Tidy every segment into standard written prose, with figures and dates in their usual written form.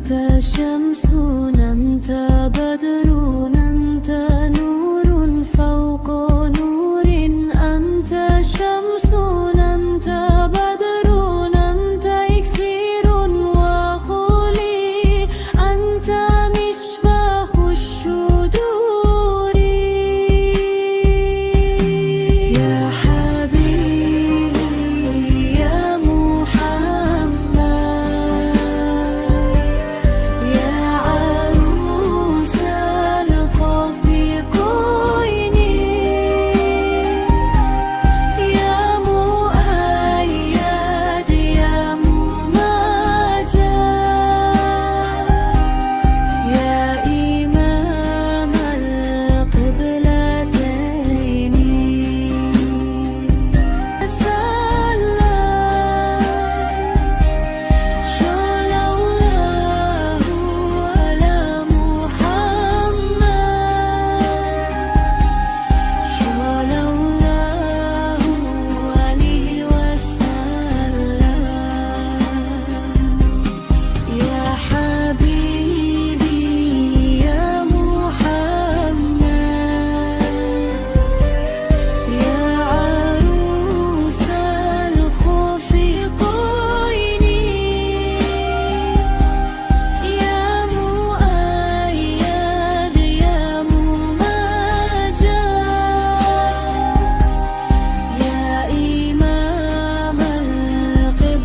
أنت شمس أنت بدر أنت نور فوق نور أنت شمس أنت بدر أنت إكسير وقولي أنت مشباح الشذور يا حبيبي يا محمد يا عروس الخفقين يا مؤيد يا ممجد يا إمام القبلتين يا حبيبي يا محمد يا عروس الخفقين يا مؤيد يا ممجد يا إمام القبلتين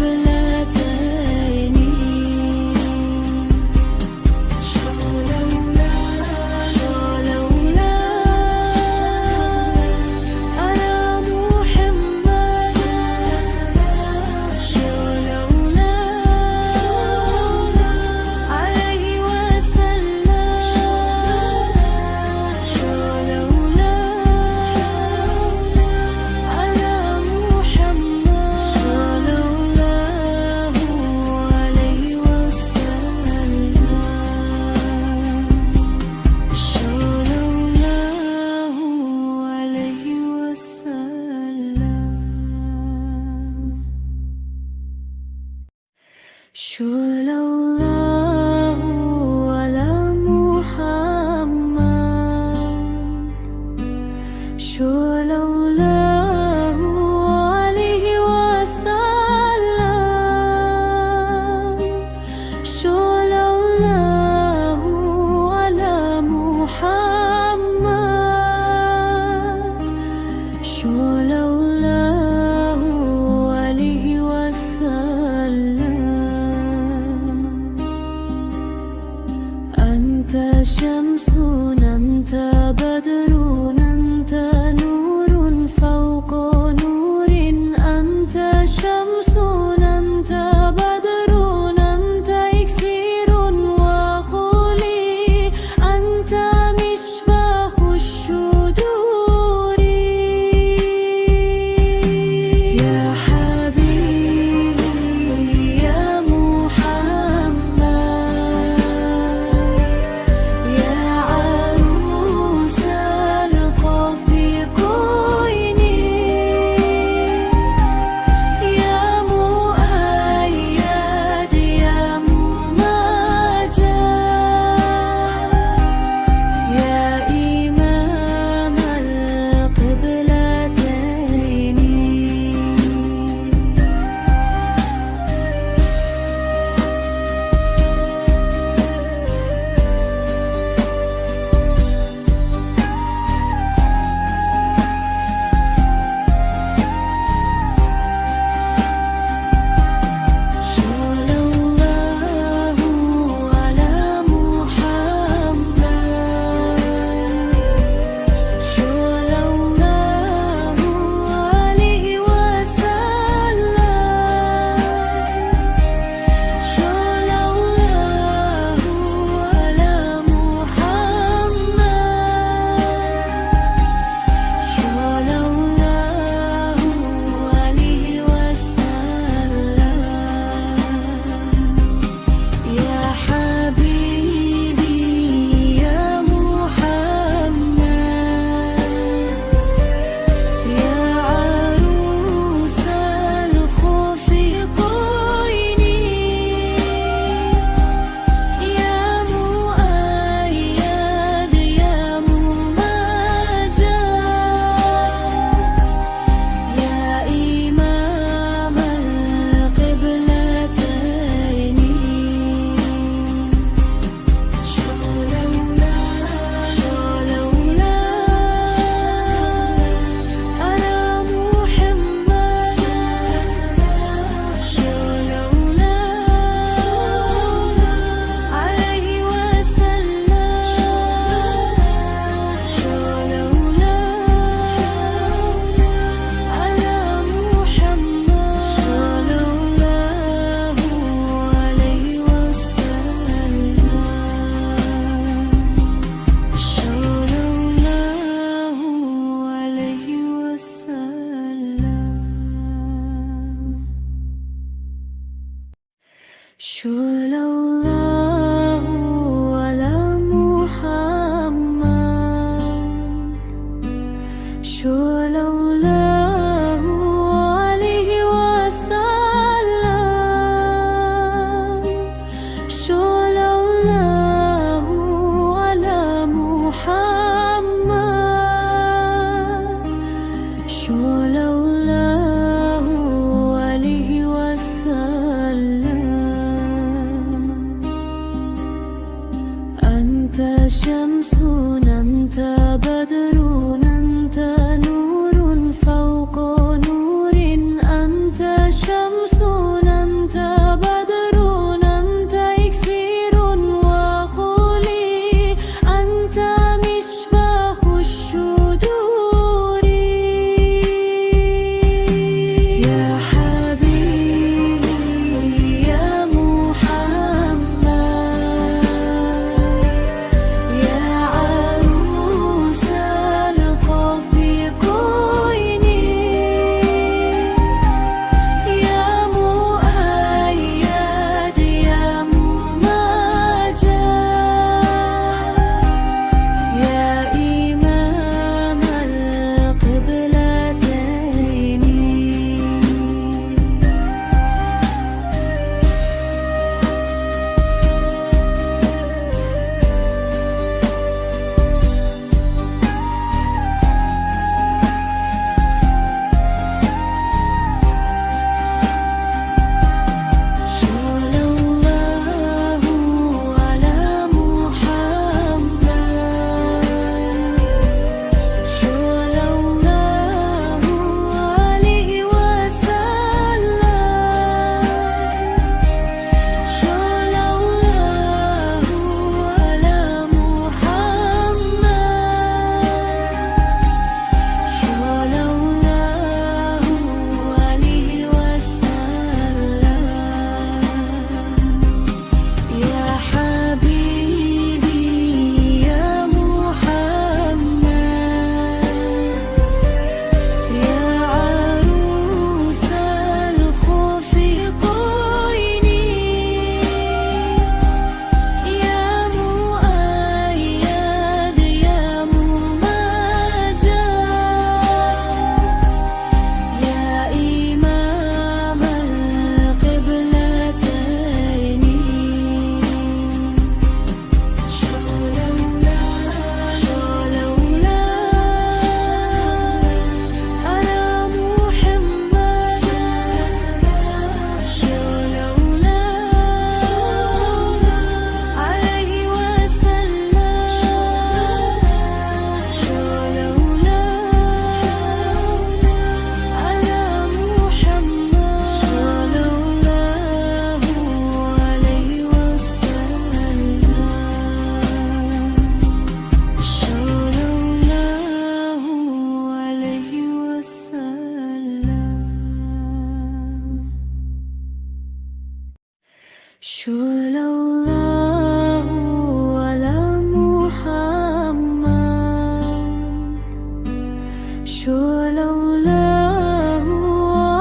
لولاه على محمد لولاه عليه وسلم لولاه على محمد لولاه عليه وسلم أنت شمس أنت بدر أنت نور فوق نور أنت شمس أنت بدر أنت إكسير وقولي أنت مشباح الشذور يا حبيبي يا محمد يا عروس شمس أنت بدر أنت نور فوق نور أنت شمس أنت بدر أنت إكسير وقولي أنت مشباح الشذور يا حبيبي يا محمد يا عروس الخفقين يا مؤيد يا ممجد يا إمام القبلتين صلى الله على محمد صلى الله عليه وسلم صلى الله على محمد صلى الله عليه وسلم يا حبيبي يا محمد يا عروس الخفقين يا مؤيد يا ممجد يا إمام القبلتين صلى الله على محمد صلى الله عليه وسلم صلى الله على محمد صلى الله عليه وسلم صلى الله عليه وسلم صلى الله على محمد صلى الله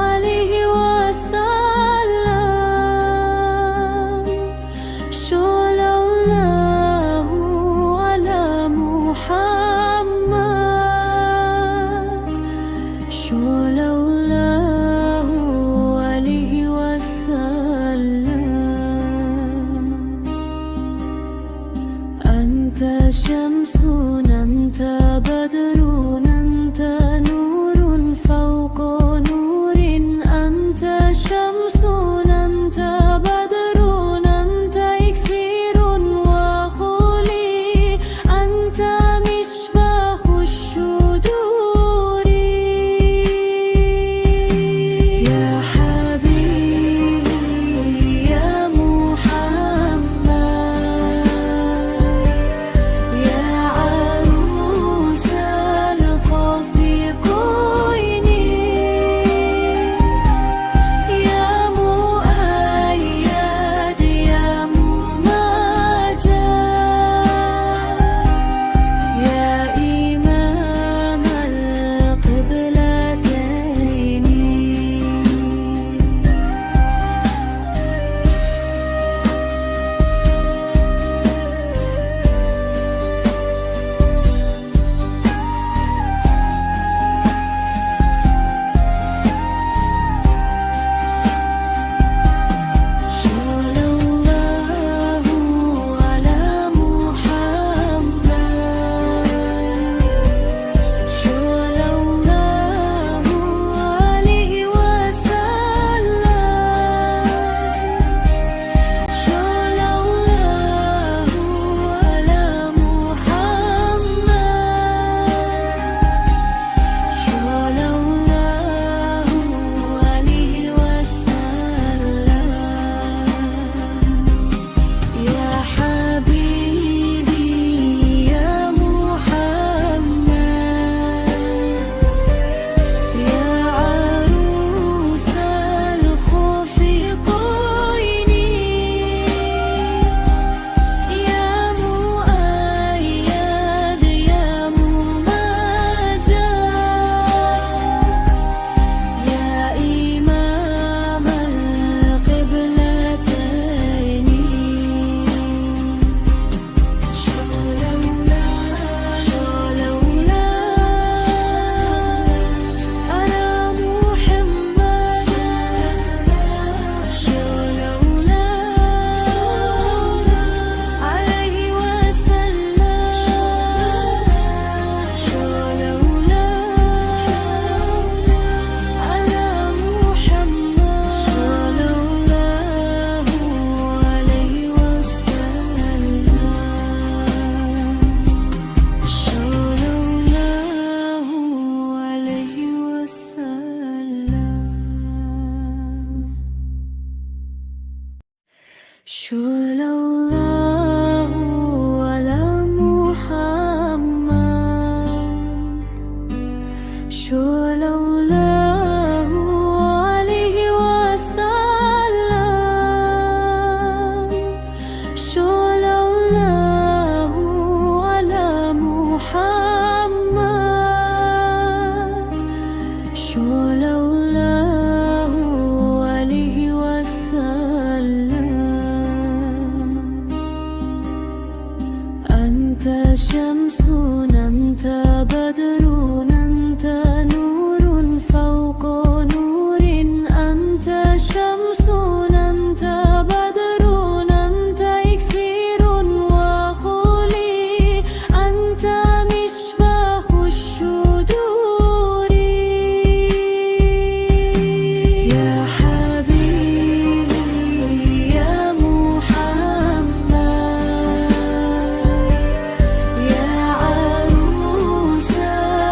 عليه وسلم صلى الله على محمد صلى الله عليه وسلم أنت شمس أنت بدر أنت نور فوق نور أنت شمس أنت بدر أنت إكسير وقولي أنت مشباح الشذور يا حبيبي يا محمد يا لولاه على محمد شو لولاه عليه وسلم شو لولاه على محمد شو لولاه عليه وسلم أنت شمس أنت بدر أنت نور فوق نور أنت شمس أنت بدر أنت إكسير وقولي أنت مشباح الشذور يا حبيبي يا محمد يا عروس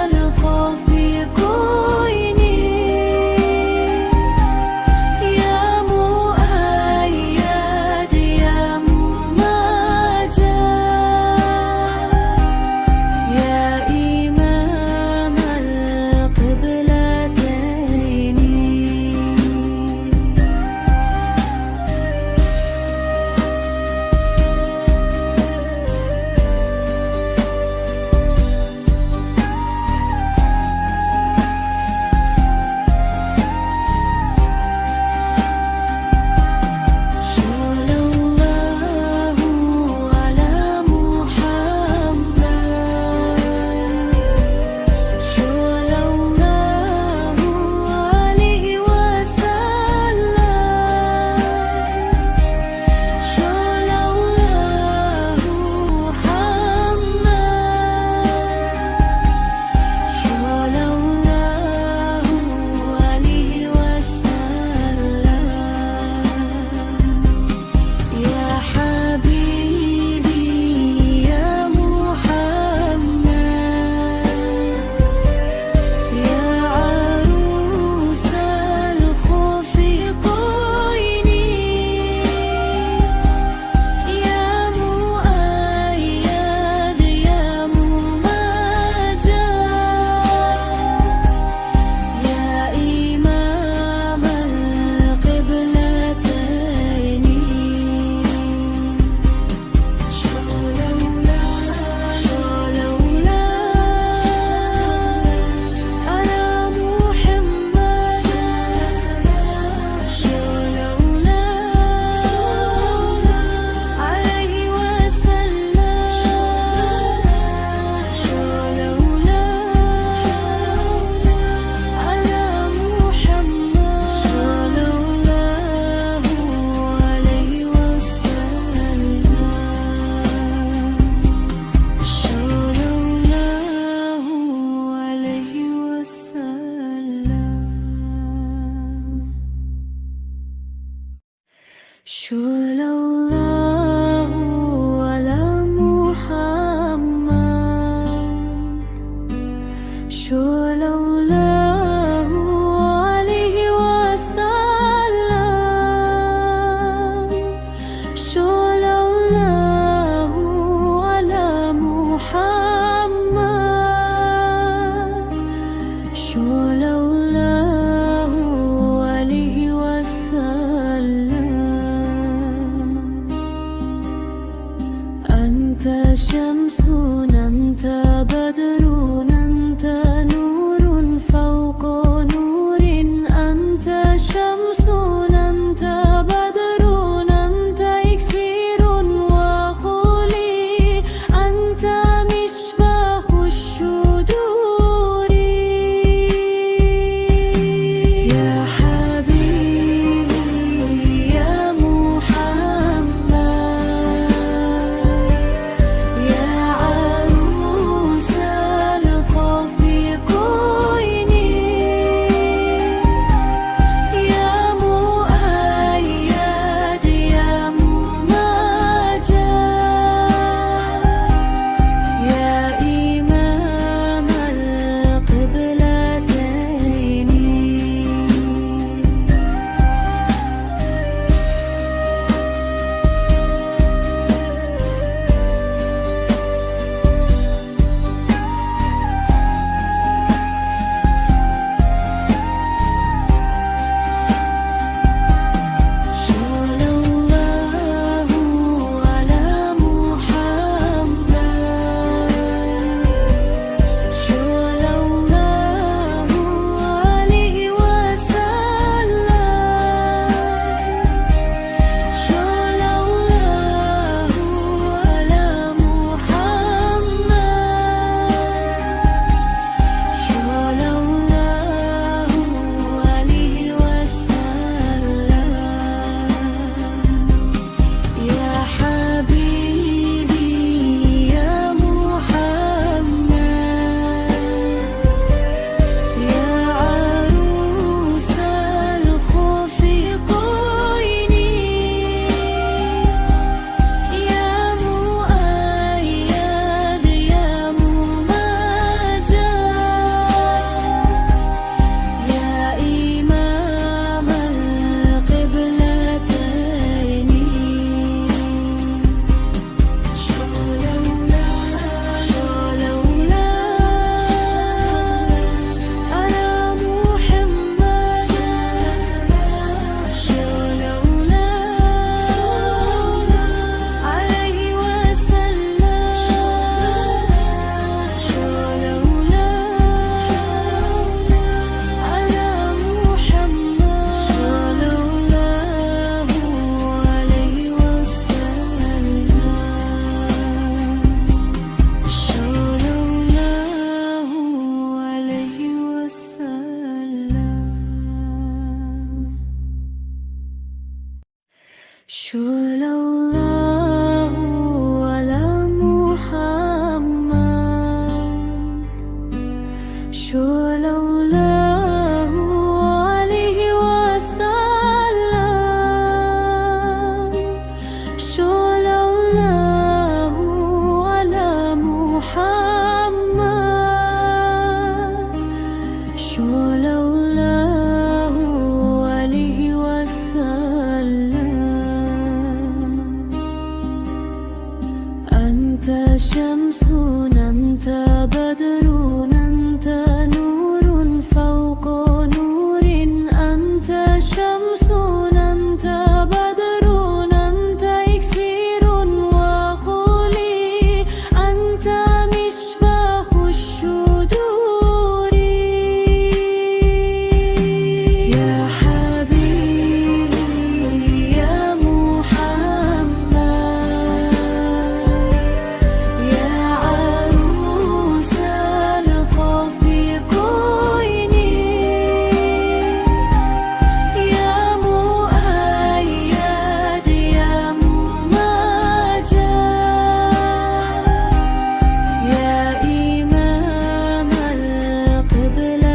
الخفقين يا مؤيد يا ممجد يا إمام القبلتين شو لولاه على محمد شو لولاه عليه وسلم شو لولاه محمد شو لولاه عليه وسلم يا حبيبي يا محمد يا عروس الخفقين يا مؤيد يا ممجد يا إمام القبلتين شو لولاه على محمد شو لولاه عليه وسلم شو لولاه على محمد شو لولاه عليه وسلم شو لولاه عليه وسلم شو لولاه على محمد شو لولاه عليه وسلم شو لولاه على محمد شو لولاه عليه وسلم أنت شمس أنت بدر أنت نور فوق نور أنت شمس أنت بدر أنت إكسير وقولي أنت مشباح الشذور يا حبيبي يا محمد يا أنت شمس أنت بدر أنت نور فوق نور أنت شمس أنت بدر أنت إكسير وقولي أنت مشباح الشذور يا حبيبي يا محمد يا عروس الخفقين يا مؤيد يا ممجد يا إمام القبلتين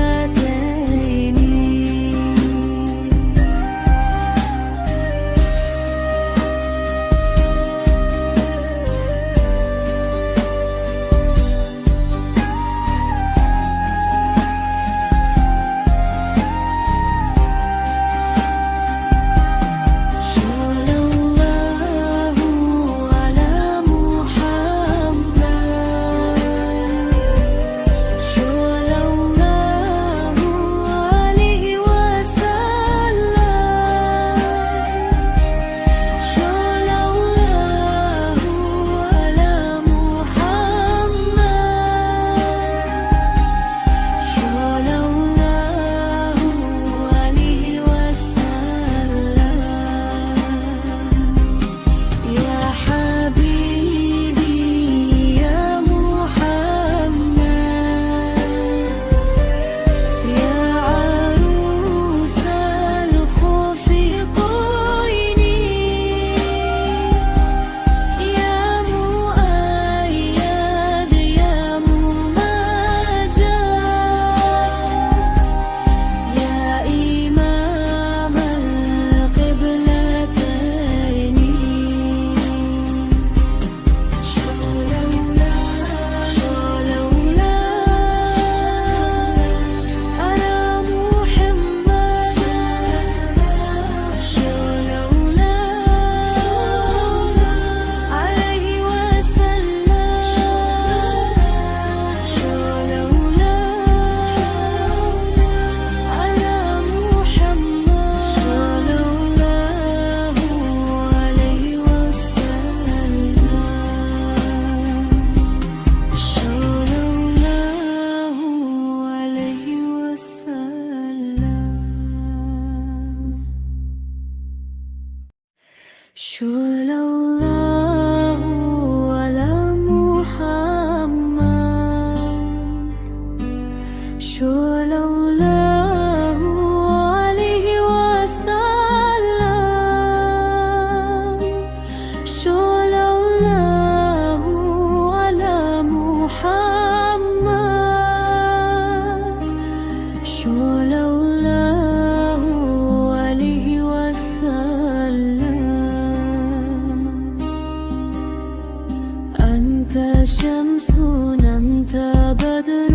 صلى الله على محمد صلى الله عليه وسلم صلى الله على محمد صلى الله عليه وسلم يا حبيبي يا محمد يا عروس الخفقين يا مؤيد يا ممجد يا إمام القبلتين شلولا على محمد شلولا عليه وسلم شلولا على محمد صلى الله عليه وسلم صلى الله عليه وسلم صلى الله على محمد صلى الله عليه وسلم صلى الله على محمد صلى الله عليه وسلم أنت شمس أنت بدر